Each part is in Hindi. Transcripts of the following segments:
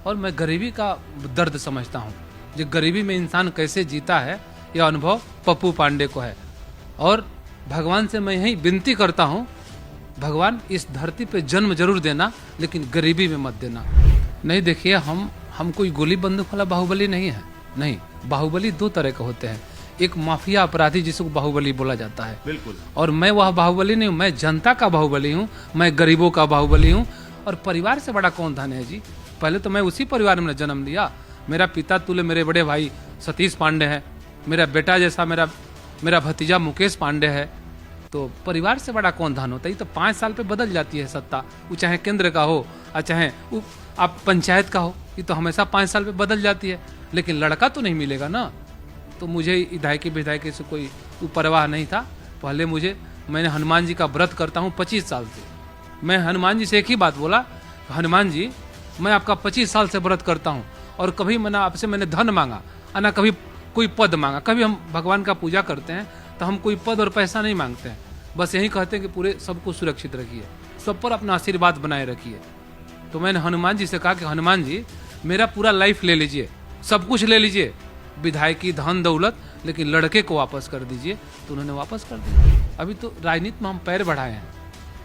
और मैं गरीबी का दर्द समझता हूँ। जो गरीबी में इंसान कैसे जीता है, यह अनुभव पप्पू पांडे को है। और भगवान से मैं यही विनती करता हूँ, भगवान इस धरती पे जन्म जरूर देना, लेकिन गरीबी में मत देना। नहीं, देखिए, हम कोई गोली बंदूक वाला बाहुबली नहीं है। नहीं, बाहुबली दो तरह के होते हैं। एक माफिया अपराधी जिसको बाहुबली बोला जाता है, बिल्कुल। और मैं वह बाहुबली नहीं हूँ, मैं जनता का बाहुबली हूँ, मैं गरीबों का बाहुबली हूँ। और परिवार से बड़ा कौन धन है जी? पहले तो मैं उसी परिवार में जन्म लिया। मेरा पिता तुल्य मेरे बड़े भाई सतीश पांडे है, मेरा बेटा जैसा मेरा भतीजा मुकेश पांडे है। तो परिवार से बड़ा कौन धन होता है? ये तो 5 साल पे बदल जाती है सत्ता, वो चाहे केंद्र का हो और चाहे आप पंचायत का हो, ये तो हमेशा 5 साल पे बदल जाती है। लेकिन लड़का तो नहीं मिलेगा ना। तो मुझे विधायकी से कोई परवाह नहीं था। पहले मैंने हनुमान जी का व्रत करता हूँ 25 साल से। मैं हनुमान जी से एक ही बात बोला, हनुमान जी मैं आपका 25 साल से व्रत करता हूँ, और कभी आपसे मैंने धन मांगा और ना कभी कोई पद मांगा। कभी हम भगवान का पूजा करते हैं तो हम कोई पद और पैसा नहीं मांगते हैं, बस यही कहते हैं कि पूरे सबको सुरक्षित रखिए, सब पर अपना आशीर्वाद बनाए रखिए। तो मैंने हनुमान जी से कहा कि हनुमान जी मेरा पूरा लाइफ ले लीजिए, सब कुछ ले लीजिए, विधायकी धन दौलत, लेकिन लड़के को वापस कर दीजिए। तो उन्होंने वापस कर दिया। अभी तो राजनीति में हम पैर बढ़ाए हैं,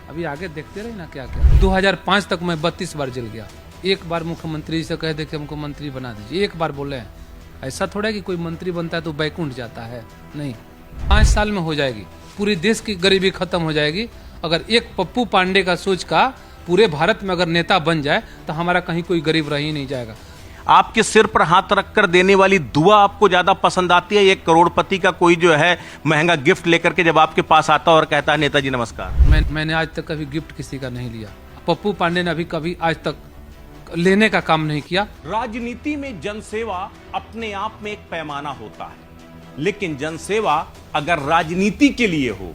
अभी आगे देखते रहे ना क्या क्या। 2005 तक मैं 32 बार जेल गया। एक बार मुख्यमंत्री से कह दे कि हमको मंत्री बना दीजिए, एक बार बोले हैं। ऐसा थोड़ा है कि कोई मंत्री बनता है तो बैकुंठ जाता है, नहीं। 5 साल में हो जाएगी, पूरे देश की गरीबी खत्म हो जाएगी। अगर एक पप्पू पांडे का सोच का पूरे भारत में अगर नेता बन जाए तो हमारा कहीं कोई गरीब रह ही नहीं जाएगा। आपके सिर पर हाथ रखकर देने वाली दुआ आपको ज्यादा पसंद आती है, एक करोड़पति का कोई जो है महंगा गिफ्ट लेकर के जब आपके पास आता और कहता है नेताजी नमस्कार? मैंने आज तक कभी गिफ्ट किसी का नहीं लिया। पप्पू पांडे ने कभी आज तक लेने का काम नहीं किया। राजनीति में जनसेवा अपने आप में एक पैमाना होता है, लेकिन जनसेवा अगर राजनीति के लिए हो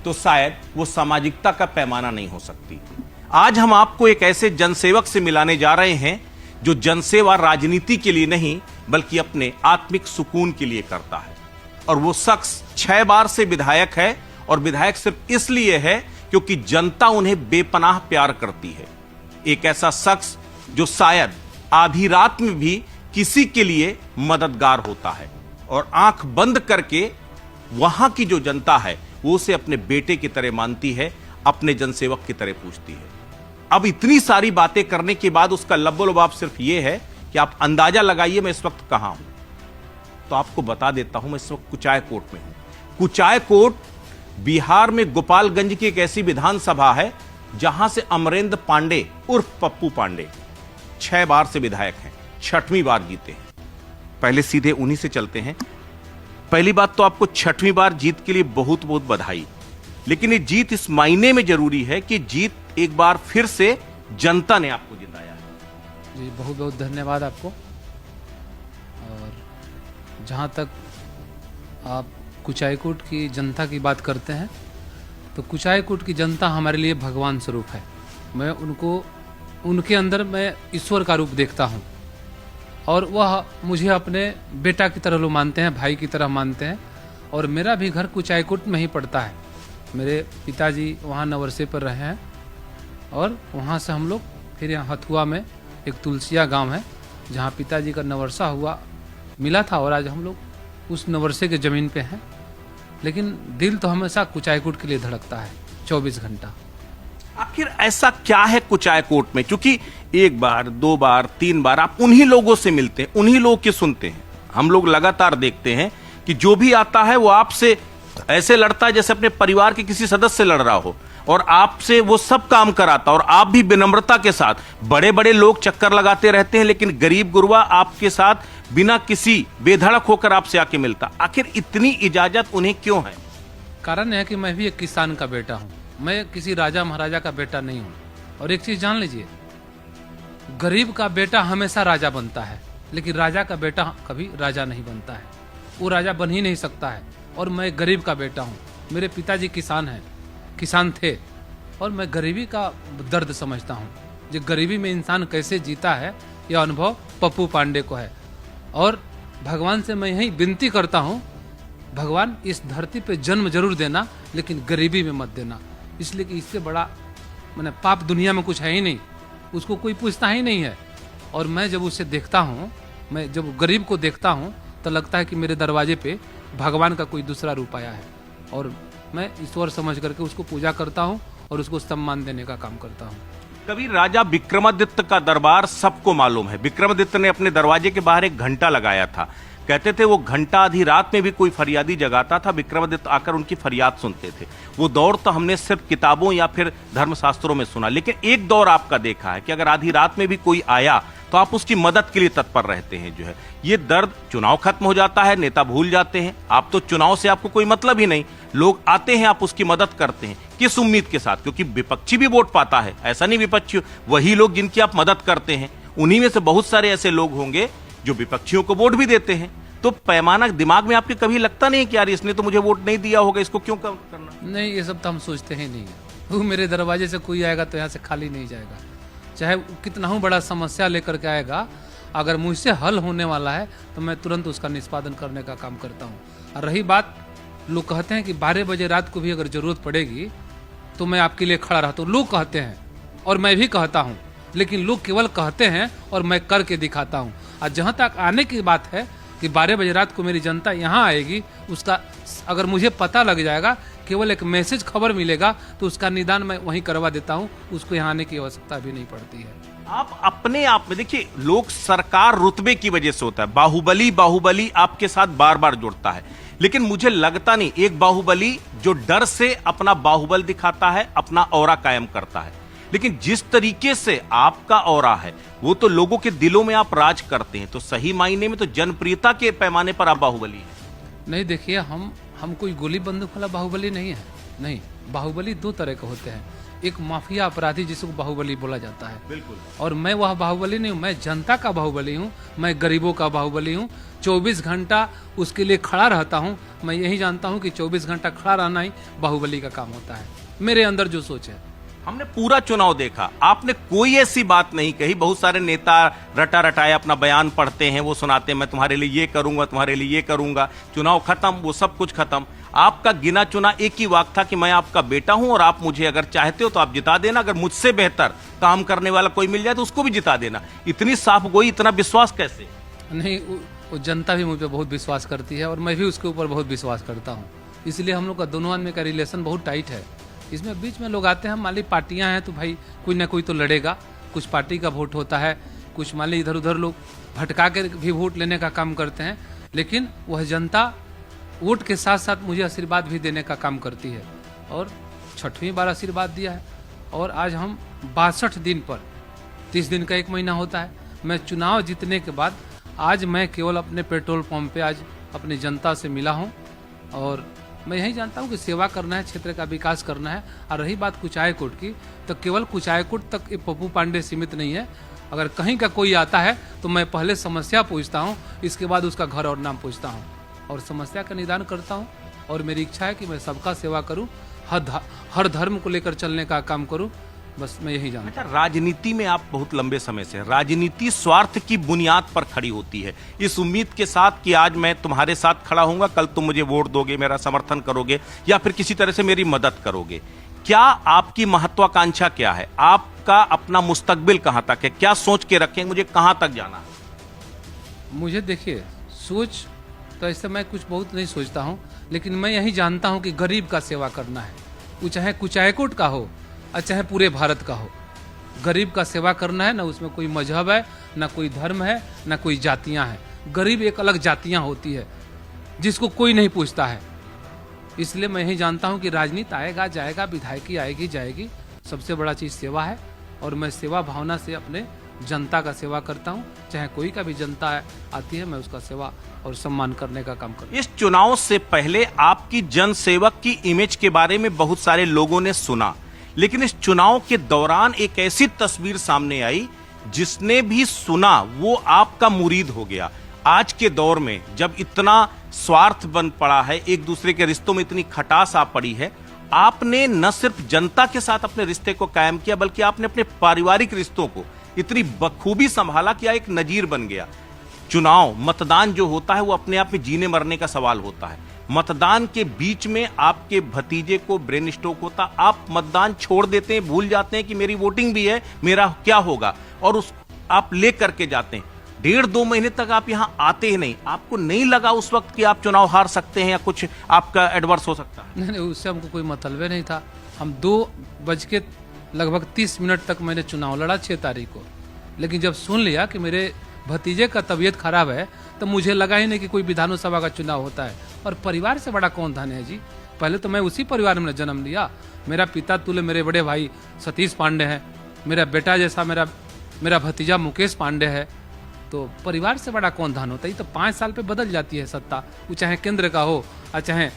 तो शायद वो सामाजिकता का पैमाना नहीं हो सकती। आज हम आपको एक ऐसे जनसेवक से मिलाने जा रहे हैं जो जनसेवा राजनीति के लिए नहीं बल्कि अपने आत्मिक सुकून के लिए करता है। और वो शख्स 6 बार से विधायक है, और विधायक सिर्फ इसलिए है क्योंकि जनता उन्हें बेपनाह प्यार करती है। एक ऐसा शख्स जो शायद आधी रात में भी किसी के लिए मददगार होता है, और आंख बंद करके वहां की जो जनता है वो उसे अपने बेटे की तरह मानती है, अपने जनसेवक की तरह पूछती है। अब इतनी सारी बातें करने के बाद उसका लब्बो-लबाब सिर्फ ये है कि आप अंदाजा लगाइए मैं इस वक्त कहां हूं। तो आपको बता देता हूं, मैं इस वक्त कुचायकोट में हूं। कुचायकोट बिहार में गोपालगंज की एक ऐसी विधानसभा है जहां से अमरेंद्र पांडे उर्फ पप्पू पांडे 6 बार से विधायक हैं, 6वीं बार जीते हैं। पहले सीधे उन्हीं से चलते हैं। पहली बात तो आपको 6वीं बार जीत के लिए बहुत बहुत बधाई, लेकिन ये जीत इस मायने में जरूरी है कि जीत एक बार फिर से जनता ने आपको जिताया है। जी, बहुत बहुत धन्यवाद आपको। और जहां तक आप कुचायकोट की जनता की बात करते हैं, तो कुचायकोट की जनता हमारे लिए भगवान स्वरूप है। मैं उनके अंदर मैं ईश्वर का रूप देखता हूं, और वह मुझे अपने बेटा की तरह लोग मानते हैं, भाई की तरह मानते हैं। और मेरा भी घर कुचायकोट में ही पड़ता है। मेरे पिताजी वहाँ नवरसे पर रहे हैं, और वहाँ से हम लोग फिर यहाँ हथुआ में एक तुलसिया गांव है जहाँ पिताजी का नवरसा मिला था, और आज हम लोग उस नवरसे के ज़मीन पे हैं। लेकिन दिल तो हमेशा कुचायकोट के लिए धड़कता है 24 घंटा। आखिर ऐसा क्या है कुचायकोट में? क्योंकि 1 बार 2 बार 3 बार आप उन्हीं लोगों से मिलते हैं, उन्हीं लोगों की सुनते हैं। हम लोग लगातार देखते हैं कि जो भी आता है वो आपसे ऐसे लड़ता है जैसे अपने परिवार के किसी सदस्य से लड़ रहा हो, और आपसे वो सब काम कराता, और आप भी विनम्रता के साथ। बड़े बड़े लोग चक्कर लगाते रहते हैं, लेकिन गरीब गुरबा आपके साथ बिना किसी बेधड़क होकर आपसे आके मिलता। आखिर इतनी इजाजत उन्हें क्यों है? कारण है कि मैं भी एक किसान का बेटा हूँ, मैं किसी राजा महाराजा का बेटा नहीं हूँ। और एक चीज जान लीजिए, गरीब का बेटा हमेशा राजा बनता है, लेकिन राजा का बेटा कभी राजा नहीं बनता है। वो राजा बन ही नहीं सकता है। और मैं गरीब का बेटा हूँ, मेरे पिताजी किसान थे, और मैं गरीबी का दर्द समझता हूँ। जो गरीबी में इंसान कैसे जीता है, यह अनुभव पप्पू पांडे को है। और भगवान से मैं यही विनती करता हूँ, भगवान इस धरती पे जन्म जरूर देना, लेकिन गरीबी में मत देना। इसलिए कि इससे बड़ा पाप दुनिया में कुछ है ही नहीं, उसको कोई पूछता ही नहीं है। और मैं जब उसे देखता हूँ, मैं जब गरीब को देखता हूँ तो लगता है कि मेरे दरवाजे पे भगवान का कोई दूसरा रूप आया है, और मैं ईश्वर समझ करके उसको पूजा करता हूँ और उसको सम्मान देने का काम करता हूँ। कभी राजा विक्रमादित्य का दरबार सबको मालूम है। विक्रमादित्य ने अपने दरवाजे के बाहर एक घंटा लगाया था। कहते थे वो घंटा आधी रात में भी कोई फरियादी जगाता था, विक्रमादित्य आकर उनकी फरियाद सुनते थे। वो दौर तो हमने सिर्फ किताबों या फिर धर्मशास्त्रों में सुना, लेकिन एक दौर आपका देखा है कि अगर आधी रात में भी कोई आया तो आप उसकी मदद के लिए तत्पर रहते हैं। जो है ये दर्द, चुनाव खत्म हो जाता है, नेता भूल जाते हैं, आप तो चुनाव से आपको कोई मतलब ही नहीं, लोग आते हैं, आप उसकी मदद करते हैं। किस उम्मीद के साथ? क्योंकि विपक्षी भी वोट पाता है, ऐसा नहीं विपक्षी, वही लोग जिनकी आप मदद करते हैं, उन्हीं में से बहुत सारे ऐसे लोग होंगे जो विपक्षियों को वोट भी देते हैं। तो पैमाना दिमाग में आपके कभी लगता नहीं कि यार इसने तो मुझे वोट नहीं दिया होगा, इसको क्यों करना? नहीं, ये सब तो हम सोचते ही नहीं है। वो मेरे दरवाजे से कोई आएगा तो यहाँ से खाली नहीं जाएगा, चाहे कितना ही बड़ा समस्या लेकर के आएगा, अगर मुझसे हल होने वाला है तो मैं तुरंत उसका निष्पादन करने का काम करता हूँ। और रही बात, लोग कहते हैं कि 12 बजे रात को भी अगर जरूरत पड़ेगी तो मैं आपके लिए खड़ा रहता हूँ। लोग कहते हैं और मैं भी कहता हूँ, लेकिन लोग केवल कहते हैं और मैं करके दिखाता हूँ। और जहाँ तक आने की बात है कि 12 बजे रात को मेरी जनता यहाँ आएगी, उसका अगर मुझे पता लग जाएगा, केवल एक मैसेज खबर मिलेगा तो उसका निदान मैं वहीं करवा देता हूँ, उसको यहाँ आने की आवश्यकता भी नहीं पड़ती है। आप अपने आप में देखिए, लोग सरकार रुतबे की वजह से होता है, बाहुबली बाहुबली आपके साथ बार बार जुड़ता है, लेकिन मुझे लगता नहीं एक बाहुबली जो डर से अपना बाहुबल दिखाता है, अपना औरा कायम करता है। लेकिन जिस तरीके से आपका औरा है वो तो लोगों के दिलों में आप राज करते हैं, तो सही मायने में तो जनप्रियता के पैमाने पर आप बाहुबली हैं। नहीं, देखिए, हम कोई गोली बंदूक वाला बाहुबली नहीं है। नहीं, बाहुबली दो तरह के होते हैं। एक माफिया अपराधी जिसको बाहुबली बोला जाता है, बिल्कुल, और मैं वह बाहुबली नहीं हूँ। मैं जनता का बाहुबली हूँ, मैं गरीबों का बाहुबली हूँ। 24 घंटा उसके लिए खड़ा रहता हूँ। मैं यही जानता हूँ कि 24 घंटा खड़ा रहना ही बाहुबली का काम होता है, मेरे अंदर जो सोच है। हमने पूरा चुनाव देखा, आपने कोई ऐसी बात नहीं कही। बहुत सारे नेता रटा रटाया अपना बयान पढ़ते हैं, वो सुनाते हैं मैं तुम्हारे लिए ये करूंगा, तुम्हारे लिए ये करूंगा, चुनाव खत्म, वो सब कुछ खत्म। आपका गिना चुना एक ही वाक्य था कि मैं आपका बेटा हूं और आप मुझे अगर चाहते हो तो आप जिता देना, अगर मुझसे बेहतर काम करने वाला कोई मिल जाए तो उसको भी जिता देना। इतनी साफ गोई, इतना विश्वास कैसे? नहीं, वो जनता भी मुझ पर बहुत विश्वास करती है और मैं भी उसके ऊपर बहुत विश्वास करता हूँ। इसलिए हम लोग का दोनों आदमी का रिलेशन बहुत टाइट है। इसमें बीच में लोग आते हैं, मान ली पार्टियां हैं तो भाई कोई ना कोई तो लड़ेगा, कुछ पार्टी का वोट होता है, कुछ मान ली इधर उधर लोग भटका के भी वोट लेने का काम करते हैं, लेकिन वह जनता वोट के साथ साथ मुझे आशीर्वाद भी देने का काम करती है, और 6वीं बार आशीर्वाद दिया है। और आज हम 62 दिन पर, 30 दिन का 1 महीना होता है, मैं चुनाव जीतने के बाद आज मैं केवल अपने पेट्रोल पंप पे आज अपनी जनता से मिला हूँ, और मैं यही जानता हूँ कि सेवा करना है, क्षेत्र का विकास करना है। और रही बात कुचायकोट की, तो केवल कुचायकोट तक ये पप्पू पांडे सीमित नहीं है। अगर कहीं का कोई आता है तो मैं पहले समस्या पूछता हूँ, इसके बाद उसका घर और नाम पूछता हूँ और समस्या का निदान करता हूँ। और मेरी इच्छा है कि मैं सबका सेवा करूँ, हर धर्म को लेकर चलने का काम करूँ, बस मैं यही जानता हूं। अच्छा, राजनीति में आप बहुत लंबे समय से, राजनीति स्वार्थ की बुनियाद पर खड़ी होती है, इस उम्मीद के साथ कि आज मैं तुम्हारे साथ खड़ा हूंगा, कल तुम मुझे वोट दोगे, मेरा समर्थन करोगे या फिर किसी तरह से मेरी मदद करोगे। क्या आपकी महत्वाकांक्षा क्या है? आपका अपना मुस्तकबिल कहां तक है? क्या सोच के रखें, मुझे कहां तक जाना है? मुझे देखिए, सोच तो ऐसे मैं कुछ बहुत नहीं सोचता हूं, लेकिन मैं यही जानता हूं कि गरीब का सेवा करना है, वो चाहे कुचायकोट का हो और चाहे पूरे भारत का हो। गरीब का सेवा करना है, ना उसमें कोई मजहब है, ना कोई धर्म है, ना कोई जातियां हैं। गरीब एक अलग जातियां होती है जिसको कोई नहीं पूछता है। इसलिए मैं यही जानता हूं कि राजनीति आएगा जाएगा, विधायकी आएगी जाएगी, सबसे बड़ा चीज सेवा है, और मैं सेवा भावना से अपने जनता का सेवा करता हूं। चाहे कोई का भी जनता आती है, मैं उसका सेवा और सम्मान करने का काम करता हूं। इस चुनाव से पहले आपकी जनसेवक की इमेज के बारे में बहुत सारे लोगों ने सुना, लेकिन इस चुनाव के दौरान एक ऐसी तस्वीर सामने आई जिसने भी सुना वो आपका मुरीद हो गया। आज के दौर में जब इतना स्वार्थ बन पड़ा है, एक दूसरे के रिश्तों में इतनी खटास आ पड़ी है, आपने न सिर्फ जनता के साथ अपने रिश्ते को कायम किया, बल्कि आपने अपने पारिवारिक रिश्तों को इतनी बखूबी संभाला कि एक नजीर बन गया। चुनाव, मतदान जो होता है वो अपने आप में जीने मरने का सवाल होता है। मतदान के बीच में आपके भतीजे को ब्रेन स्ट्रोक होता, आप मतदान छोड़ देते हैं, भूल जाते हैं कि मेरी वोटिंग भी है, मेरा क्या होगा, और आप ले करके जाते हैं, 1.5-2 महीने तक आप यहां आते ही नहीं, आपको नहीं लगा उस वक्त कि आप चुनाव हार सकते हैं या कुछ आपका एडवर्स हो सकता है? नहीं, उससे हमको कोई मतलब नहीं था। हम 2:30 तक मैंने चुनाव लड़ा 6 तारीख को, लेकिन जब सुन लिया कि मेरे भतीजे का तबीयत खराब है तो मुझे लगा ही नहीं कि कोई विधानसभा का चुनाव होता है। और परिवार से बड़ा कौन धन है जी। पहले तो मैं उसी परिवार में जन्म लिया। मेरा पिता तुल्य मेरे बड़े भाई सतीश पांडे हैं, मेरा बेटा जैसा मेरा भतीजा मुकेश पांडे है। तो परिवार से बड़ा कौन धन होता है। ये तो 5 साल पे बदल जाती है सत्ता, वो चाहे केंद्र का हो और चाहे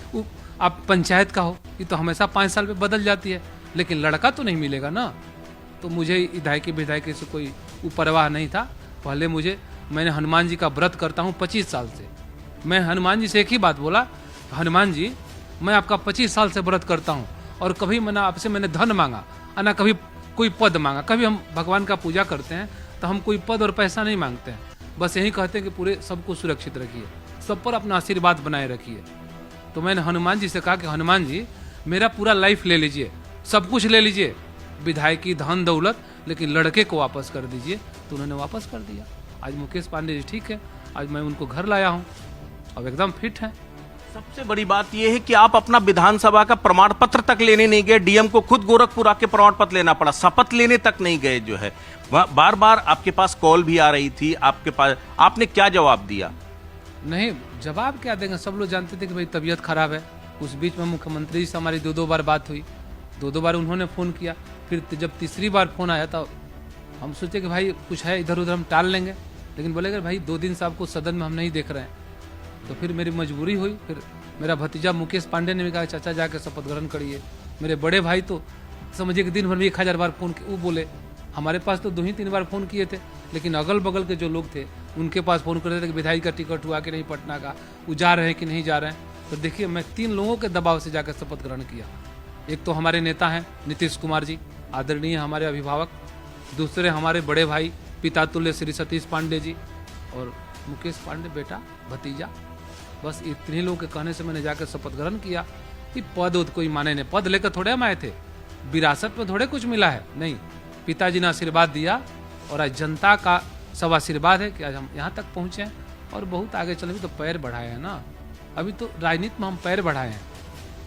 आप पंचायत का हो, ये तो हमेशा 5 साल पे बदल जाती है। लेकिन लड़का तो नहीं मिलेगा ना। तो मुझे विधायकी विधायकी से कोई परवाह नहीं था। पहले मैंने हनुमान जी का व्रत करता हूँ 25 साल से। मैं हनुमान जी से एक ही बात बोला, हनुमान जी मैं आपका 25 साल से व्रत करता हूँ और कभी मैंने आपसे धन मांगा और ना कभी कोई पद मांगा। कभी हम भगवान का पूजा करते हैं तो हम कोई पद और पैसा नहीं मांगते हैं, बस यही कहते हैं कि पूरे सबको सुरक्षित रखिए, सब पर अपना आशीर्वाद बनाए रखिए। तो मैंने हनुमान जी से कहा कि हनुमान जी मेरा पूरा लाइफ ले लीजिए, सब कुछ ले लीजिए, विधायकी धन दौलत, लेकिन लड़के को वापस कर दीजिए। तो उन्होंने वापस कर दिया। आज मुकेश पांडे जी ठीक है, आज मैं उनको घर लाया हूँ, अब एकदम फिट है। सबसे बड़ी बात यह है कि आप अपना विधानसभा का प्रमाण पत्र तक लेने नहीं गए। डीएम को खुद गोरखपुर आके प्रमाण पत्र लेना पड़ा, शपथ लेने तक नहीं गए जो है। बार बार आपके पास कॉल भी आ रही थी आपके पास, आपने क्या जवाब दिया? नहीं, जवाब क्या देंगे, सब लोग जानते थे कि भाई तबीयत खराब है। उस बीच में मुख्यमंत्री जी से हमारी 2 बार बात हुई, 2 बार उन्होंने फोन किया। फिर जब तीसरी बार फोन आया तो हम सोचे कि भाई कुछ है इधर उधर हम टाल लेंगे, लेकिन बोले कि भाई 2 दिन से आपको सदन में हम नहीं देख रहे हैं। तो फिर मेरी मजबूरी हुई। फिर मेरा भतीजा मुकेश पांडे ने भी कहा चाचा जाके शपथ ग्रहण करिए। मेरे बड़े भाई तो समझिए कि दिन भर में 1000 बार फोन किए। वो बोले हमारे पास तो 2-3 बार फोन किए थे, लेकिन अगल बगल के जो लोग थे उनके पास फोन कर रहे थे कि विधायक का टिकट हुआ कि नहीं पटना का, वो जा रहे हैं कि नहीं जा रहे हैं। तो देखिए मैं 3 लोगों के दबाव से जाकर शपथ ग्रहण किया। एक तो हमारे नेता हैं नीतीश कुमार जी, आदरणीय हमारे अभिभावक। दूसरे हमारे बड़े भाई पिता तुल्य श्री सतीश पांडे जी, और मुकेश पांडे बेटा भतीजा। बस इतने लोगों के कहने से मैंने जाकर शपथ ग्रहण किया। कि पद कोई माने नहीं, पद लेकर थोड़े हम आए थे, विरासत में थोड़े कुछ मिला है। नहीं, पिताजी ने आशीर्वाद दिया और आज जनता का सब आशीर्वाद है कि आज हम यहाँ तक पहुँचे हैं और बहुत आगे चले। अभी तो पैर बढ़ाए हैं ना, अभी तो राजनीति में हम पैर बढ़ाए हैं,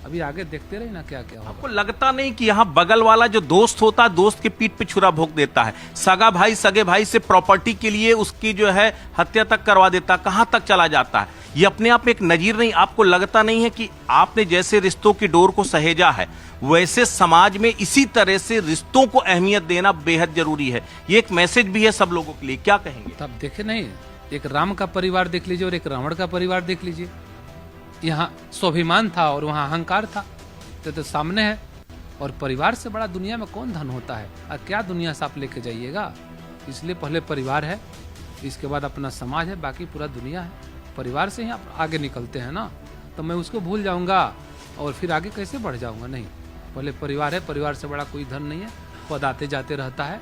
अभी आगे देखते रहे ना क्या क्या होगा। आपको लगता नहीं कि यहाँ बगल वाला जो दोस्त होता है, दोस्त के पीठ पे छुरा भोंक देता है, सगा भाई सगे भाई से प्रॉपर्टी के लिए उसकी जो है हत्या तक करवा देता, कहां तक चला जाता है। ये अपने आप एक नजीर नहीं, आपको लगता नहीं है कि आपने जैसे रिश्तों की डोर को सहेजा है, वैसे समाज में इसी तरह से रिश्तों को अहमियत देना बेहद जरूरी है। ये एक मैसेज भी है सब लोगों के लिए, क्या कहेंगे? तब देखे नहीं, एक राम का परिवार देख लीजिए और एक रावण का परिवार देख लीजिए। यहाँ स्वाभिमान था और वहाँ अहंकार था, तो सामने है। और परिवार से बड़ा दुनिया में कौन धन होता है, और क्या दुनिया से आप लेके जाइएगा। इसलिए पहले परिवार है, इसके बाद अपना समाज है, बाकी पूरा दुनिया है। परिवार से ही आप आगे निकलते हैं ना, तो मैं उसको भूल जाऊंगा और फिर आगे कैसे बढ़ जाऊंगा। नहीं, पहले परिवार है, परिवार से बड़ा कोई धन नहीं है। पद आते जाते रहता है,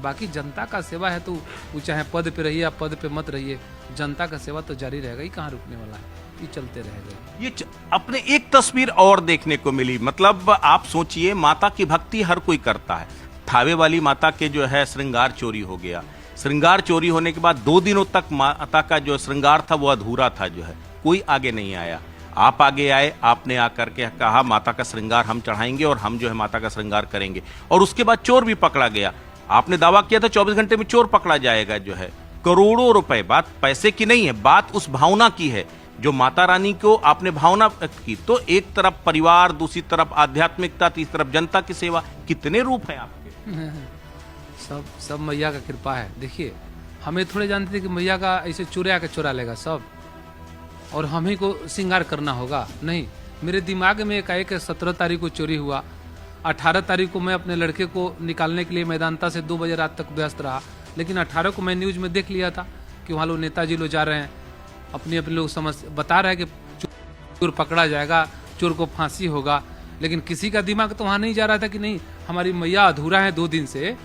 बाकी जनता का सेवा है तो वो चाहे पद पे रहिए या पद पे मत रहिए, जनता का सेवा तो जारी रहेगा ही, कहाँ रुकने वाला है, ये चलते रहेगा। ये अपने एक तस्वीर और देखने को मिली, मतलब आप सोचिए, माता की भक्ति हर कोई करता है। थावे वाली माता के जो है श्रृंगार चोरी हो गया। श्रृंगार चोरी होने के बाद 2 दिनों तक माता का जो श्रृंगार था वो अधूरा था, जो है कोई आगे नहीं आया। आप आगे आए, आपने आकर के कहा माता का श्रृंगार हम चढ़ाएंगे और हम जो है माता का श्रृंगार करेंगे, और उसके बाद चोर भी पकड़ा गया। आपने दावा किया था 24 घंटे में चोर पकड़ा जाएगा, जो है करोड़ों रुपए। बात पैसे की नहीं है, बात उस भावना की है जो माता रानी को आपने भावना की। तो एक तरफ परिवार, दूसरी तरफ आध्यात्मिकता, तीसरी तरफ जनता की सेवा, कितने रूप है आपके। सब मैया का कृपा है। देखिए हमें थोड़े जानते थे कि मैया का ऐसे चुरा के चुरा लेगा सब और हम ही को श्रृंगार करना होगा। नहीं, मेरे दिमाग में एक 17 तारीख को चोरी हुआ। 18 तारीख को मैं अपने लड़के को निकालने के लिए मैदानता से 2 बजे रात तक व्यस्त रहा, लेकिन 18 को मैं न्यूज में देख लिया था कि वहाँ लोग नेताजी लोग जा रहे हैं, अपने लोग समझ बता रहे हैं कि चोर पकड़ा जाएगा, चोर को फांसी होगा, लेकिन किसी का दिमाग तो वहाँ नहीं जा रहा था कि नहीं हमारी मैया अधूरा है, 2 दिन से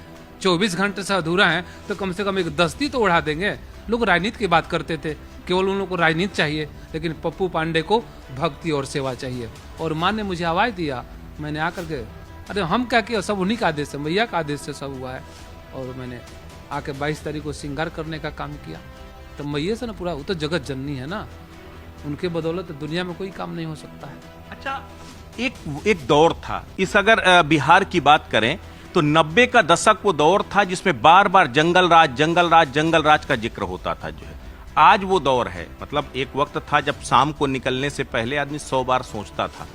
24 घंटे से अधूरा है, तो कम से कम एक दस्ती तो उड़ा देंगे। लोग राजनीति की बात करते थे, केवल उन लोगों को राजनीति चाहिए, लेकिन पप्पू पांडे को भक्ति और सेवा चाहिए। और माँ ने मुझे आवाज दिया, मैंने आकर के अरे हम क्या किया, सब उन्हीं का आदेश है, मैया का आदेश से सब हुआ है। और मैंने आके 22 तारीख को श्रृंगार करने का काम किया। तो मैये से ना पूरा, वो तो जगत जननी है ना, उनके बदौलत दुनिया में कोई काम नहीं हो सकता है। अच्छा, एक दौर था, इस अगर बिहार की बात करें तो 90 का दशक वो दौर था जिसमें बार बार जंगल राज का जिक्र होता था जो है। आज वो दौर है, मतलब एक वक्त था जब शाम को निकलने से पहले आदमी 100 बार सोचता था।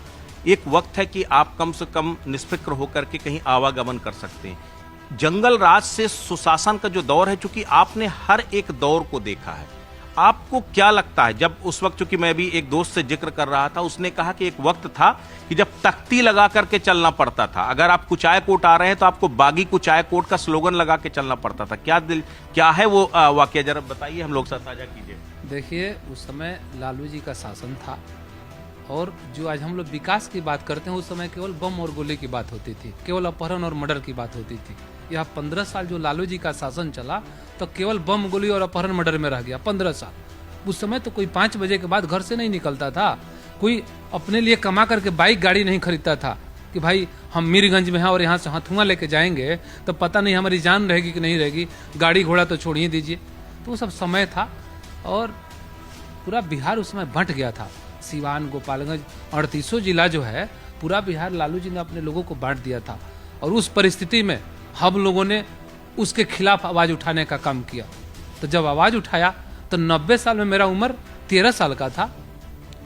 एक वक्त है कि आप कम से कम निष्फिक्र होकर के कहीं आवागमन कर सकते हैं। जंगल राज से सुशासन का जो दौर है, चूंकि आपने हर एक दौर को देखा है, आपको क्या लगता है, जब उस वक्त, चूंकि मैं भी एक दोस्त से जिक्र कर रहा था, उसने कहा कि एक वक्त था कि जब तख्ती लगा करके चलना पड़ता था, अगर आप कुचाय कोट आ रहे हैं तो आपको बागी कुचाय कोट का स्लोगन लगा के चलना पड़ता था। क्या है वो वाकया, जरा बताइए, हम लोग साथ साझा कीजिए। देखिए, उस समय लालू जी का शासन था, और जो आज हम लोग विकास की बात करते हैं, उस समय केवल बम और गोली की बात होती थी, केवल अपहरण और मर्डर की बात होती थी। यह 15 साल जो लालू जी का शासन चला, तो केवल बम गोली और अपहरण मर्डर में रह गया 15 साल। उस समय तो कोई 5 बजे के बाद घर से नहीं निकलता था, कोई अपने लिए कमा करके बाइक गाड़ी नहीं खरीदता था कि भाई हम मीरगंज में हैं और यहाँ से हथुआ लेके जाएंगे तो पता नहीं हमारी जान रहेगी कि नहीं रहेगी, गाड़ी घोड़ा तो छोड़ ही दीजिए। तो वो सब समय था, और पूरा बिहार उस समय बंट गया था। सिवान, गोपालगंज, 38 जिला जो है, पूरा बिहार लालू जी ने अपने लोगों को बांट दिया था। और उस परिस्थिति में हम लोगों ने उसके खिलाफ आवाज उठाने का काम किया। तो जब आवाज उठाया तो 90 साल में मेरा उम्र 13 साल का था,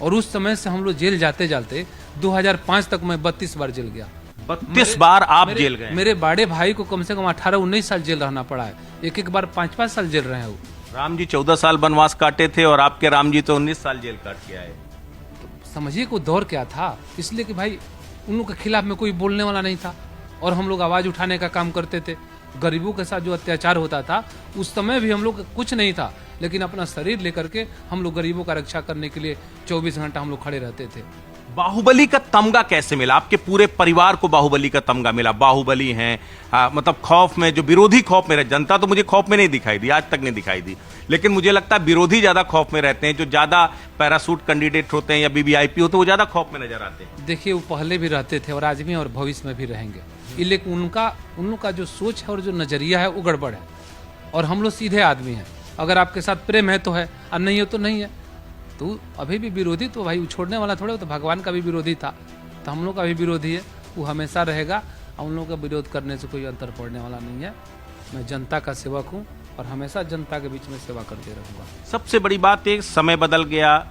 और उस समय से हम लोग जेल जाते जाते 2005 तक मैं 32 बार जेल गया। 32 बार आप जेल गए? मेरे बड़े भाई को कम से कम 18-19 साल जेल रहना पड़ा है, एक बार 5-5 साल जेल रहे हैं वो। राम जी 14 साल वनवास काटे थे और आपके राम जी तो 19 साल जेल काट के आए। समझिए को दौर क्या था, इसलिए कि भाई उन लोग के खिलाफ में कोई बोलने वाला नहीं था, और हम लोग आवाज उठाने का काम करते थे। गरीबों के साथ जो अत्याचार होता था, उस समय भी हम लोग कुछ नहीं था, लेकिन अपना शरीर लेकर के हम लोग गरीबों का रक्षा करने के लिए 24 घंटा हम लोग खड़े रहते थे। बाहुबली का तमगा कैसे मिला? आपके पूरे परिवार को बाहुबली का तमगा मिला। बाहुबली हैं, मतलब खौफ में, जो विरोधी खौफ में रहे, जनता तो मुझे खौफ में नहीं दिखाई दी, आज तक नहीं दिखाई दी, लेकिन मुझे लगता है विरोधी ज्यादा खौफ में रहते हैं। जो ज्यादा पैरासूट कैंडिडेट होते हैं या वीवीआईपी होते हैं, वो ज्यादा खौफ में नजर आते हैं। देखिए, वो पहले भी रहते थे और आज भी और भविष्य में भी रहेंगे, लेकिन उन लोग का जो सोच है और जो नजरिया है वो गड़बड़ है, और हम लोग सीधे आदमी हैं। अगर आपके साथ प्रेम है तो है, और नहीं है तो नहीं है। तो अभी भी विरोधी तो भाई छोड़ने वाला थोड़े, तो भगवान का भी विरोधी था, तो हम लोग का भी विरोधी है, वो हमेशा रहेगा। उन लोगों का विरोध करने से कोई अंतर पड़ने वाला नहीं है। मैं जनता का सेवक हूँ और हमेशा जनता के बीच में सेवा करते रहूँगा। सबसे बड़ी बात है, समय बदल गया,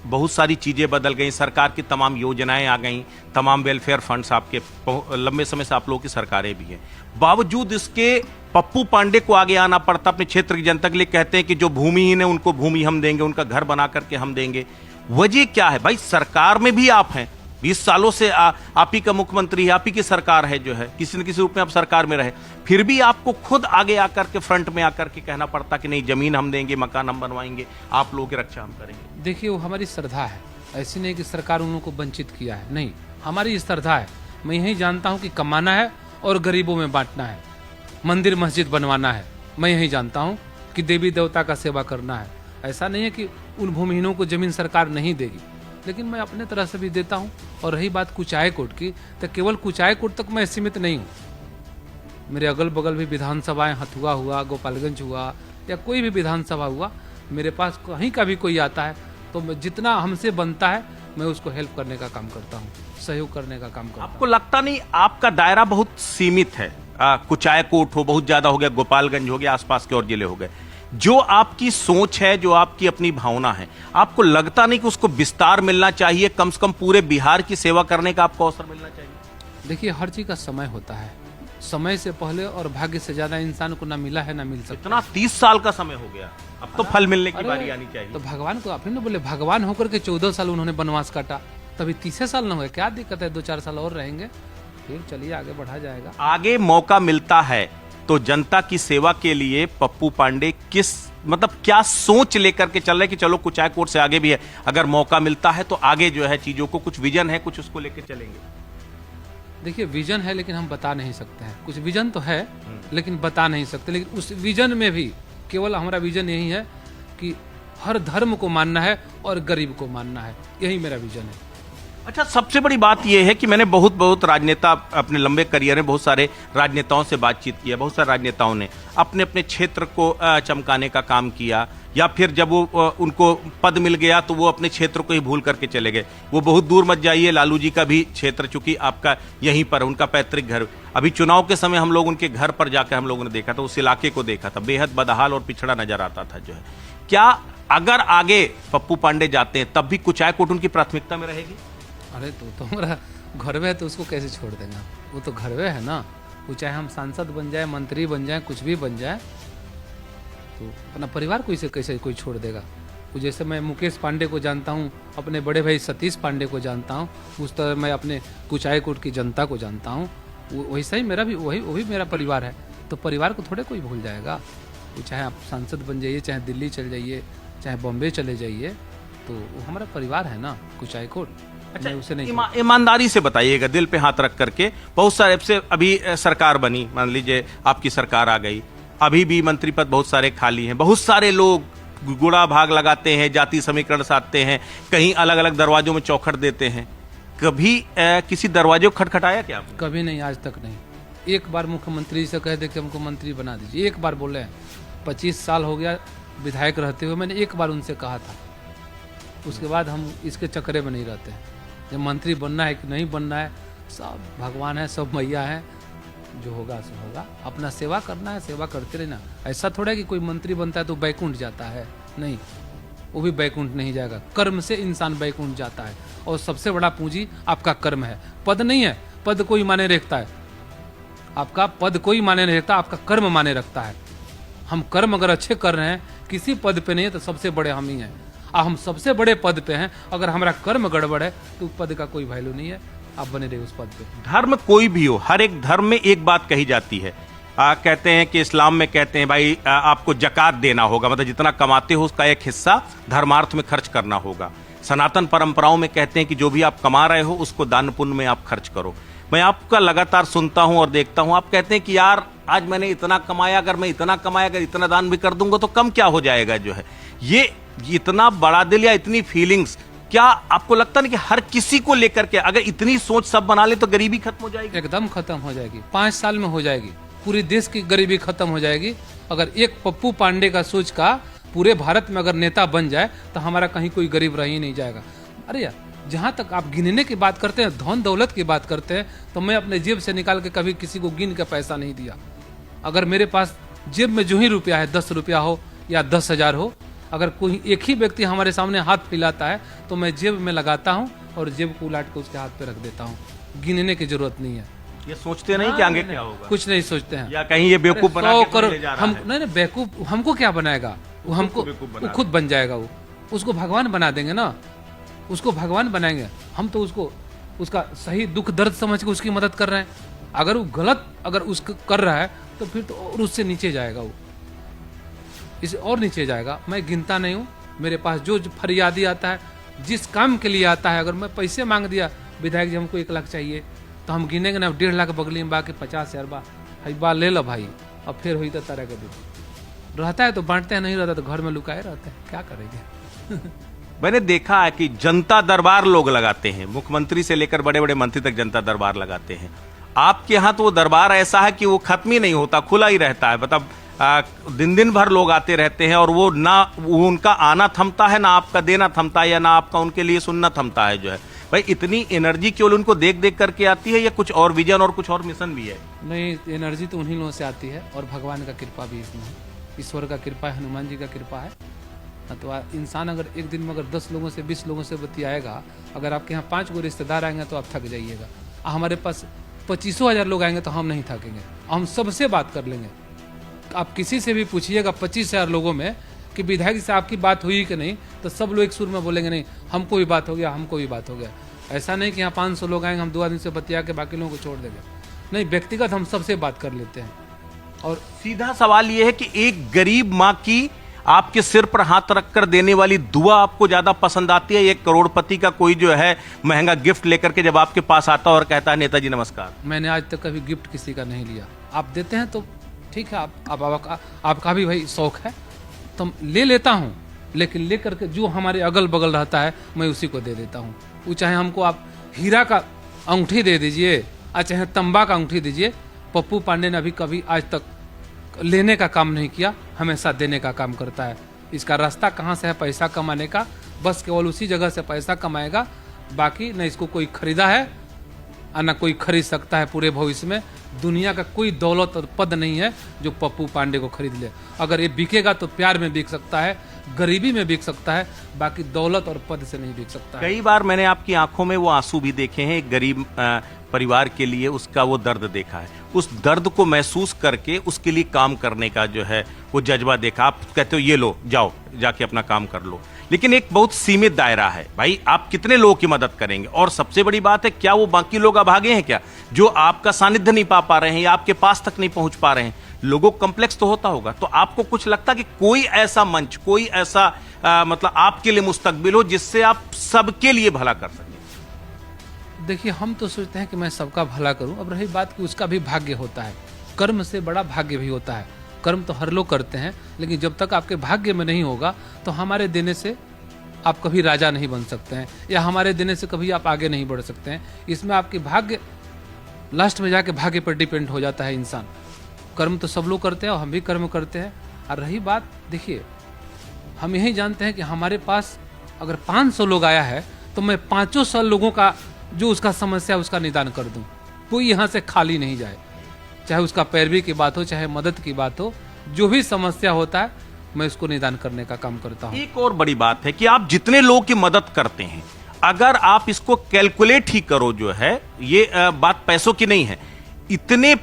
बहुत सारी चीजें बदल गई, सरकार की तमाम योजनाएं आ गई, तमाम वेलफेयर फंड्स आपके लंबे समय से आप लोगों की सरकारें भी हैं। बावजूद इसके पप्पू पांडे को आगे आना पड़ता अपने क्षेत्र की जनता के लिए। कहते हैं कि जो भूमिहीन है उनको भूमि हम देंगे, उनका घर बना करके हम देंगे। वजह क्या है भाई? सरकार में भी आप हैं, 20 सालों से आप ही का मुख्यमंत्री है, आप ही की सरकार है, जो है किसी न किसी रूप में आप सरकार में रहे, फिर भी आपको खुद आगे आकर के फ्रंट में आकर के कहना पड़ता कि नहीं, जमीन हम देंगे, मकान हम बनवाएंगे, आप लोगों की रक्षा हम करेंगे। देखिए, वो हमारी श्रद्धा है, ऐसी नहीं कि सरकार उन लोगों को वंचित किया है, नहीं, हमारी श्रद्धा है। मैं यही जानता हूँ कि कमाना है और गरीबों में बांटना है, मंदिर मस्जिद बनवाना है। मैं यही जानता हूँ कि देवी देवता का सेवा करना है। ऐसा नहीं है कि उन भूमिहीनों को जमीन सरकार नहीं देगी, लेकिन मैं अपने तरह से भी देता हूँ। और रही बात कुचाय कोट की, तो केवल कुचाय कोट तक मैं सीमित नहीं हूँ। मेरे अगल बगल भी विधानसभाएं, हथुआ हुआ, गोपालगंज हुआ, या कोई भी विधानसभा हुआ, मेरे पास कहीं का भी कोई आता है तो मैं जितना हमसे बनता है मैं उसको हेल्प करने का काम करता हूँ, सहयोग करने का काम करता हूँ। आपको लगता नहीं आपका दायरा बहुत सीमित है? कुचाय कोट हो बहुत ज्यादा हो गया, गोपालगंज हो गया, आसपास के और जिले हो गए। जो आपकी सोच है, जो आपकी अपनी भावना है, आपको लगता नहीं कि उसको विस्तार मिलना चाहिए? कम से कम पूरे बिहार की सेवा करने का आपको अवसर मिलना चाहिए। देखिए, हर चीज का समय होता है, समय से पहले और भाग्य से ज्यादा इंसान को ना मिला है ना मिल सकता। इतना 30 साल का समय हो गया, अब तो फल मिलने की बारी आनी चाहिए। तो भगवान को आपने बोले, भगवान होकर के 14 साल उन्होंने वनवास काटा, तभी 30 साल न हुए, क्या दिक्कत है? 2-4 साल और रहेंगे, फिर चलिए आगे बढ़ा जाएगा। आगे मौका मिलता है तो जनता की सेवा के लिए पप्पू पांडे किस, मतलब क्या सोच लेकर के चल रहे कि चलो कुचाय कोट से आगे भी है, अगर मौका मिलता है तो आगे जो है चीजों को, कुछ विजन है, कुछ उसको लेकर चलेंगे? देखिए, विजन है लेकिन हम बता नहीं सकते हैं। कुछ विजन तो है लेकिन बता नहीं सकते। लेकिन उस विजन में भी केवल हमारा विजन यही है कि हर धर्म को मानना है और गरीब को मानना है, यही मेरा विजन है। अच्छा, सबसे बड़ी बात यह है कि मैंने बहुत राजनेता अपने लंबे करियर में बहुत सारे राजनेताओं से बातचीत किया। बहुत सारे राजनेताओं ने अपने अपने क्षेत्र को चमकाने का काम किया, या फिर जब वो उनको पद मिल गया तो वो अपने क्षेत्र को ही भूल करके चले गए। वो बहुत दूर मत जाइए, लालू जी का भी क्षेत्र चूंकि आपका यहीं पर है, उनका पैतृक घर। अभी चुनाव के समय हम लोग उनके घर पर जाकर हम लोगों ने देखा था, उस इलाके को देखा था, बेहद बदहाल और पिछड़ा नजर आता था जो है। क्या अगर आगे पप्पू पांडे जाते हैं तब भी कुचायकोट उनकी प्राथमिकता में रहेगी? अरे तो हमारा घर में है तो उसको कैसे छोड़ देंगे? वो तो घर में है ना। वो चाहे हम सांसद बन जाए, मंत्री बन जाए, कुछ भी बन जाए, तो अपना परिवार को इसे कैसे कोई छोड़ देगा? वो जैसे मैं मुकेश पांडे को जानता हूँ, अपने बड़े भाई सतीश पांडे को जानता हूँ, उस तरह मैं अपने कुचायकोट की जनता को जानता हूँ। वैसा ही मेरा भी वही मेरा परिवार है। तो परिवार को थोड़े कोई भूल जाएगा। वो चाहे आप सांसद बन जाइए, चाहे दिल्ली चले जाइए, चाहे बॉम्बे चले जाइए, तो वो हमारा परिवार है ना कुचायकोट। अच्छा, उसे नहीं ईमानदारी से बताइएगा, दिल पे हाथ रख करके। बहुत सारे से अभी सरकार बनी, मान लीजिए आपकी सरकार आ गई, अभी भी मंत्री पद बहुत सारे खाली हैं, बहुत सारे लोग गुड़ा भाग लगाते हैं, जाति समीकरण साधते हैं, कहीं अलग अलग दरवाजों में चौखट देते हैं। कभी किसी दरवाजे को खटखटाया क्या आपने? कभी नहीं, आज तक नहीं। एक बार मुख्यमंत्री से कह दे कि हमको मंत्री बना दीजिए, एक बार बोले हैं। 25 साल हो गया विधायक रहते हुए, मैंने एक बार उनसे कहा था। उसके बाद हम इसके चक्करे में नहीं रहते हैं। जब मंत्री बनना है कि नहीं बनना है, सब भगवान है, सब मैया है, जो होगा सो होगा। अपना सेवा करना है, सेवा करते रहना। ऐसा थोड़ा है कि कोई मंत्री बनता है तो बैकुंठ जाता है, नहीं, वो भी बैकुंठ नहीं जाएगा। कर्म से इंसान बैकुंठ जाता है, और सबसे बड़ा पूंजी आपका कर्म है, पद नहीं है। पद कोई माने रखता है, आपका पद कोई माने नहीं रखता, आपका कर्म माने रखता है। हम कर्म अगर अच्छे कर रहे हैं, किसी पद पे नहीं है तो सबसे बड़े हम ही हैं। हम सबसे बड़े पद पे हैं, अगर हमारा कर्म गड़बड़ है तो पद का कोई वैल्यू नहीं है, आप बने रहे उस पद पे। धर्म कोई भी हो, हर एक धर्म में एक बात कही जाती है। कहते हैं कि इस्लाम में कहते हैं भाई आपको जकात देना होगा, मतलब जितना कमाते हो उसका एक हिस्सा धर्मार्थ में खर्च करना होगा। सनातन परंपराओं में कहते हैं कि जो भी आप कमा रहे हो उसको दान पुण्य में आप खर्च करो। मैं आपका लगातार सुनता हूं और देखता हूं, आप कहते हैं कि यार आज मैंने इतना कमाया, अगर मैं इतना कमाया, अगर इतना दान भी कर दूंगा तो कम क्या हो जाएगा जो है। ये इतना बड़ा दिल या इतनी फीलिंग्स, क्या आपको लगता नहीं कि हर किसी को लेकर के अगर इतनी सोच सब बना ले तो गरीबी खत्म हो जाएगी? एकदम खत्म हो जाएगी, 5 साल में हो जाएगी। पूरे देश की गरीबी खत्म हो जाएगी। अगर एक पप्पू पांडे का सोच का पूरे भारत में अगर नेता बन जाए तो हमारा कहीं कोई गरीब रह ही नहीं जाएगा। अरे यार, जहां तक आप गिनने की बात करते हैं, धन दौलत की बात करते हैं, तो मैं अपने जेब से निकाल के कभी किसी को गिन के पैसा नहीं दिया। अगर मेरे पास जेब में जो ही रुपया है, 10 रुपया हो या 10,000 हो, अगर कोई एक ही व्यक्ति हमारे सामने हाथ फैलाता है तो मैं जेब में लगाता हूं और जेब को उलाट के उसके हाथ पे रख देता हूं। गिनने की जरूरत नहीं है। ये सोचते नहीं कि आगे क्या होगा? कुछ नहीं सोचते हैं, या कहीं ये बेवकूफ बना के ले जा रहा हम है। नहीं, बेवकूफ हमको क्या बनाएगा? वो हमको वो खुद बन जाएगा। वो उसको भगवान बना देंगे ना, उसको भगवान बनाएंगे हम। तो उसको उसका सही दुख दर्द समझ के उसकी मदद कर रहे हैं। अगर वो गलत अगर उसको कर रहा है तो फिर तो और उससे नीचे जाएगा, वो इसे और नीचे जाएगा। मैं गिनता नहीं हूँ। मेरे पास जो फरियादी आता है, जिस काम के लिए आता है, अगर मैं पैसे मांग दिया, विधायक जी हमको 1 लाख चाहिए, तो हम गिनेंगे ना, 1.5 लाख बगली में बाकी 50,000 बा ले लो भाई, और फिर हुई तो तरह के दिन रहता है तो बांटते हैं, नहीं रहता तो घर में लुकाए रहते हैं। क्या करेंगे? मैंने देखा है कि जनता दरबार लोग लगाते हैं, मुख्यमंत्री से लेकर बड़े बड़े मंत्री तक जनता दरबार लगाते हैं। आपके यहाँ तो वो दरबार ऐसा है कि वो खत्म ही नहीं होता, खुला ही रहता है। मतलब दिन भर लोग आते रहते हैं, और वो ना वो उनका आना थमता है, ना आपका देना थमता है, या ना आपका उनके लिए सुनना थमता है जो है। भाई इतनी एनर्जी केवल उनको देख देख करके आती है, या कुछ और विजन और कुछ और मिशन भी है? नहीं, एनर्जी तो उन्हीं लोगों से आती है, और भगवान का कृपा भी इसमें है। ईश्वर का कृपा है, हनुमान जी का कृपा है। तो इंसान अगर एक दिन में अगर 10 लोगों से 20 लोगों से बतियाएगा, अगर आपके यहाँ 5 गो रिश्तेदार आएंगे तो आप थक जाइएगा। हमारे पास 25,000 लोग आएंगे तो हम नहीं थकेंगे, हम सबसे बात कर लेंगे। आप किसी से भी पूछिएगा 25,000 लोगों में कि विधायक से आपकी बात हुई कि नहीं, तो सब लोग एक सुर में बोलेंगे नहीं, हमको भी बात हो गया, हमको भी बात हो गया। ऐसा नहीं कि यहाँ 500 लोग आएंगे, हम 2 आदमी से बतिया के बाकी लोगों को छोड़ देंगे। नहीं, व्यक्तिगत हम सबसे बात कर लेते हैं। और सीधा सवाल यह है कि एक गरीब माँ की आपके सिर पर हाथ रखकर देने वाली दुआ आपको ज्यादा पसंद आती है, एक करोड़पति का कोई जो है महंगा गिफ्ट लेकर के जब आपके पास आता है और कहता है नेताजी नमस्कार? मैंने आज तक कभी गिफ्ट किसी का नहीं लिया। आप देते हैं तो ठीक है, आपका भी भाई शौक है तो ले लेता हूँ, लेकिन लेकर के जो हमारे अगल बगल रहता है मैं उसी को दे देता हूँ। वो चाहे हमको आप हीरा का अंगूठी दे दीजिए, चाहे तंबा का अंगूठी दीजिए। पप्पू पांडे ने अभी कभी आज तक लेने का काम नहीं किया, हमेशा देने का काम करता है। इसका रास्ता कहाँ से है पैसा कमाने का, बस केवल उसी जगह से पैसा कमाएगा। बाकी न इसको कोई खरीदा है और न कोई खरीद सकता है। पूरे भविष्य में दुनिया का कोई दौलत और पद नहीं है जो पप्पू पांडे को खरीद ले। अगर ये बिकेगा तो प्यार में बिक सकता है, गरीबी में बिक सकता है, बाकी दौलत और पद से नहीं बिक सकता है। कई बार मैंने आपकी आंखों में वो आंसू भी देखे हैं, एक गरीब परिवार के लिए उसका वो दर्द देखा है, उस दर्द को महसूस करके उसके लिए काम करने का जो है वो जज्बा देखा। आप कहते हो ये लो, जाओ जाके अपना काम कर लो, लेकिन एक बहुत सीमित दायरा है भाई, आप कितने लोगों की मदद करेंगे? और सबसे बड़ी बात है, क्या वो बाकी लोग अभागे हैं क्या, जो आपका सानिध्य नहीं पा रहे हैं या आपके पास तक नहीं पहुंच पा रहे हैं? लोगों को कम्प्लेक्स तो होता होगा। तो आपको कुछ लगता कि कोई ऐसा मंच, कोई ऐसा मतलब आपके लिए मुस्तकबिल हो जिससे आप सबके लिए भला कर सकें? देखिए, हम तो सोचते हैं कि मैं सबका भला करूं। अब रही बात कि उसका भी भाग्य होता है, कर्म से बड़ा भाग्य भी होता है। कर्म तो हर लोग करते हैं, लेकिन जब तक आपके भाग्य में नहीं होगा तो हमारे देने से आप कभी राजा नहीं बन सकते हैं, या हमारे देने से कभी आप आगे नहीं बढ़ सकते हैं। इसमें आपकी भाग्य लास्ट में जाके भाग्य पर डिपेंड हो जाता है इंसान। कर्म तो सब लोग करते हैं और हम भी कर्म करते हैं। और रही बात, देखिए, हम यही जानते हैं कि हमारे पास अगर 500 लोग आया है तो मैं 500 लोगों का जो उसका समस्या उसका निदान कर दूं, कोई यहाँ से खाली नहीं जाए। चाहे उसका पैरवी की बात हो, चाहे मदद की बात हो, जो भी समस्या होता है मैं उसको निदान करने का काम करता हूँ। एक और बड़ी बात है कि आप जितने लोगों की मदद करते हैं, अगर आप इसको कैलकुलेट ही करो, जो है ये बात पैसों की नहीं है, इतने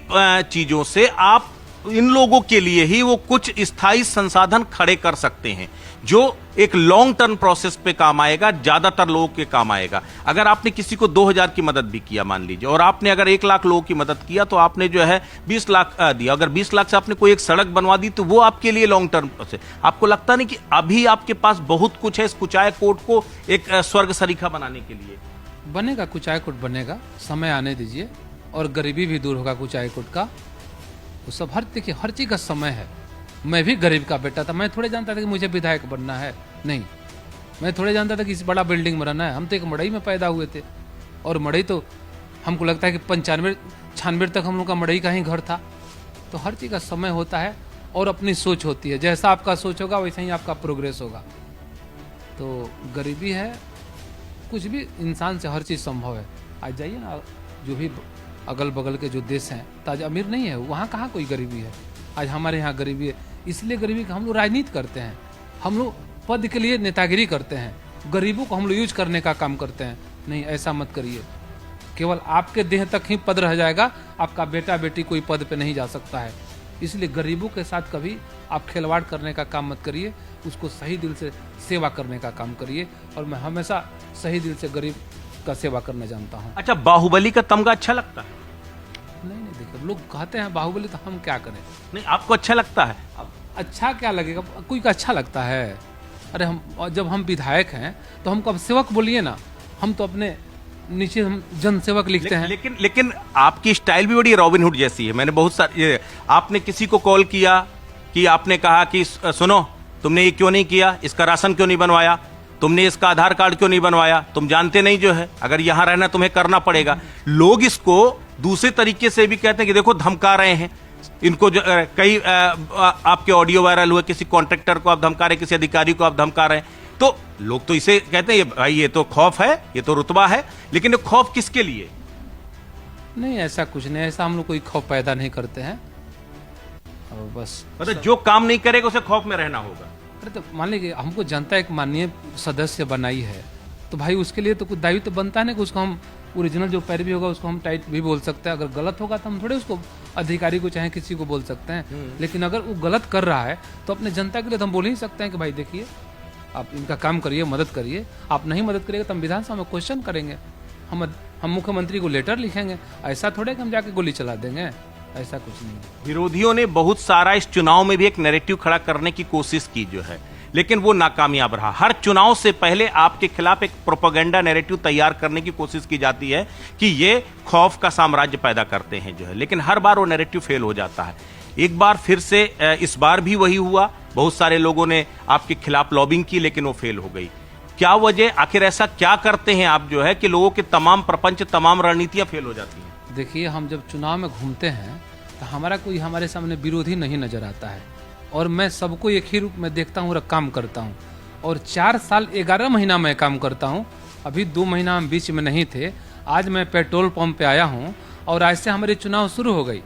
चीजों से आप इन लोगों के लिए ही वो कुछ स्थायी संसाधन खड़े कर सकते हैं जो एक लॉन्ग टर्म प्रोसेस पे काम आएगा, ज्यादातर लोगों के काम आएगा। अगर आपने किसी को 2000 की मदद भी किया मान लीजिए, और आपने अगर 1 लाख लोगों की मदद किया, तो आपने जो है 20 लाख दिया। अगर 20 लाख से आपने कोई एक सड़क बनवा दी तो वो आपके लिए लॉन्ग टर्म प्रोसेस। आपको लगता नहीं कि अभी आपके पास बहुत कुछ है इस कुचाय कोट को एक स्वर्ग सरीखा बनाने के लिए? बनेगा, कुचाय कोट बनेगा, समय आने दीजिए, और गरीबी भी दूर होगा कुचाय कोट का। वो सब देखिए, हर चीज का समय है। मैं भी गरीब का बेटा था, मैं थोड़े जानता था कि मुझे विधायक बनना है, नहीं। मैं थोड़े जानता था कि इस बड़ा बिल्डिंग में रहना है। हम तो एक मड़ई में पैदा हुए थे, और मड़ई तो हमको लगता है कि 95-96 तक हम लोग का मड़ई का ही घर था। तो हर चीज़ का समय होता है और अपनी सोच होती है। जैसा आपका सोच होगा वैसा ही आपका प्रोग्रेस होगा। तो गरीबी है, कुछ भी इंसान से हर चीज़ संभव है। आज जाइए ना, जो भी अगल बगल के जो देश हैं, तो आज अमीर नहीं है, वहाँ कहाँ कोई गरीबी है। आज हमारे यहाँ गरीबी है, इसलिए गरीबी का हम लोग राजनीति करते हैं, हम लोग पद के लिए नेतागिरी करते हैं, गरीबों को हम लोग यूज करने का काम करते हैं। नहीं, ऐसा मत करिए। केवल आपके देह तक ही पद रह जाएगा, आपका बेटा बेटी कोई पद पे नहीं जा सकता है। इसलिए गरीबों के साथ कभी आप खिलवाड़ करने का काम मत करिए, उसको सही दिल से सेवा करने का काम करिए। और मैं हमेशा सही दिल से गरीब का सेवा करना जानता हूँ। अच्छा, बाहुबली का तमगा अच्छा लगता है? नहीं, देखिए, लोग कहते हैं बाहुबली, तो हम क्या करें? नहीं, आपको अच्छा लगता है? अच्छा क्या लगेगा, कोई का अच्छा लगता है? अरे जब हम विधायक हैं तो हमको अब सेवक बोलिए ना, हम तो अपने नीचे हम जन सेवक लिखते हैं। लेकिन आपकी स्टाइल भी बड़ी रॉबिनहुड जैसी है। मैंने बहुत सारे, आपने किसी को कॉल किया कि आपने कहा कि सुनो, तुमने ये क्यों नहीं किया, इसका राशन क्यों नहीं बनवाया, तुमने इसका आधार कार्ड क्यों नहीं बनवाया, तुम जानते नहीं जो है अगर यहां रहना तुम्हें करना पड़ेगा। लोग इसको दूसरे तरीके से भी कहते हैं कि देखो धमका रहे हैं इनको। कई आपके ऑडियो वायरल हुए, किसी कॉन्ट्रैक्टर को आप धमका रहे, किसी अधिकारी को आप धमका रहे हैं, तो लोग तो इसे कहते हैं भाई ये तो खौफ है, ये तो रुतबा है। लेकिन ये खौफ किसके लिए? नहीं, ऐसा कुछ नहीं, ऐसा हम लोग कोई खौफ पैदा नहीं करते हैं। और बस मतलब जो काम नहीं करेगा उसे खौफ में रहना होगा। अरे तो मान लीजिए हमको जनता एक माननीय सदस्य बनाई है, तो भाई उसके लिए तो कुछ दायित्व तो बनता है ना कि उसको हम ओरिजिनल जो पैरवी होगा उसको हम टाइट भी बोल सकते हैं। अगर गलत होगा तो हम थोड़े उसको अधिकारी को चाहे किसी को बोल सकते हैं। लेकिन अगर वो गलत कर रहा है तो अपने जनता के लिए तो हम बोल ही सकते हैं कि भाई देखिए, आप इनका काम करिए, मदद करिए। आप नहीं मदद करिएगा तो हम विधानसभा में क्वेश्चन करेंगे, हम मुख्यमंत्री को लेटर लिखेंगे। ऐसा थोड़े कि हम जाके गोली चला देंगे, ऐसा कुछ नहीं। विरोधियों ने बहुत सारा इस चुनाव में भी एक नैरेटिव खड़ा करने की कोशिश की जो है, लेकिन वो नाकामयाब रहा। हर चुनाव से पहले आपके खिलाफ एक प्रोपेगेंडा नैरेटिव तैयार करने की कोशिश की जाती है कि ये खौफ का साम्राज्य पैदा करते हैं जो है, लेकिन हर बार वो नैरेटिव फेल हो जाता है। एक बार फिर से इस बार भी वही हुआ। बहुत सारे लोगों ने आपके खिलाफ लॉबिंग की, लेकिन वो फेल हो गई। क्या वजह, आखिर ऐसा क्या करते हैं आप जो है कि लोगों के तमाम प्रपंच, तमाम रणनीतियां फेल हो जाती हैं? देखिए, हम जब चुनाव में घूमते हैं तो हमारा कोई हमारे सामने विरोधी नहीं नजर आता है, और मैं सबको एक ही रूप में देखता हूँ और काम करता हूँ। और 4 साल 11 महीना मैं काम करता हूँ। अभी 2 महीना हम बीच में नहीं थे। आज मैं पेट्रोल पंप पे आया हूँ और आज से हमारी चुनाव शुरू हो गई।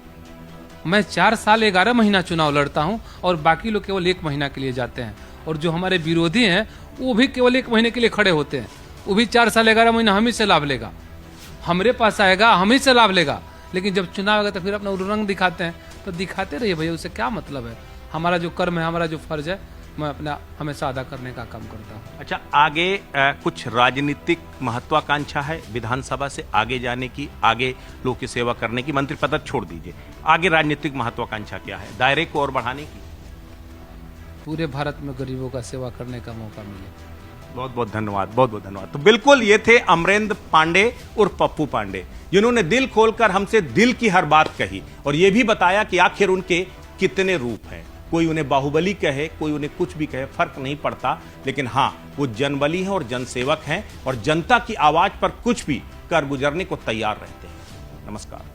मैं 4 साल 11 महीना चुनाव लड़ता हूँ और बाकी लोग केवल 1 महीना के लिए जाते हैं। और जो हमारे विरोधी हैं वो भी केवल 1 महीने के लिए खड़े होते हैं। वो भी 4 साल 11 महीना हम ही से लाभ लेगा, हमारे पास आएगा, हम ही से लाभ लेगा। लेकिन जब चुनाव आएगा तो फिर अपना रंग दिखाते हैं। तो दिखाते रहिए भैया, उससे क्या मतलब है। हमारा जो कर्म है, हमारा जो फर्ज है, मैं अपना हमेशा अदा करने का काम करता हूँ। अच्छा, आगे कुछ राजनीतिक महत्वाकांक्षा है विधानसभा से आगे जाने की, आगे लोग की सेवा करने की? मंत्री पद छोड़ दीजिए, आगे राजनीतिक महत्वाकांक्षा क्या है? दायरे को और बढ़ाने की? पूरे भारत में गरीबों का सेवा करने का मौका मिले। बहुत बहुत धन्यवाद, बहुत बहुत धन्यवाद। तो बिल्कुल ये थे अमरेंद्र पांडे और पप्पू पांडे, जिन्होंने दिल खोलकर हमसे दिल की हर बात कही और ये भी बताया कि आखिर उनके कितने रूप हैं। कोई उन्हें बाहुबली कहे, कोई उन्हें कुछ भी कहे, फर्क नहीं पड़ता, लेकिन हाँ, वो जनबली हैं और जनसेवक हैं और जनता की आवाज पर कुछ भी कर गुजरने को तैयार रहते हैं। नमस्कार।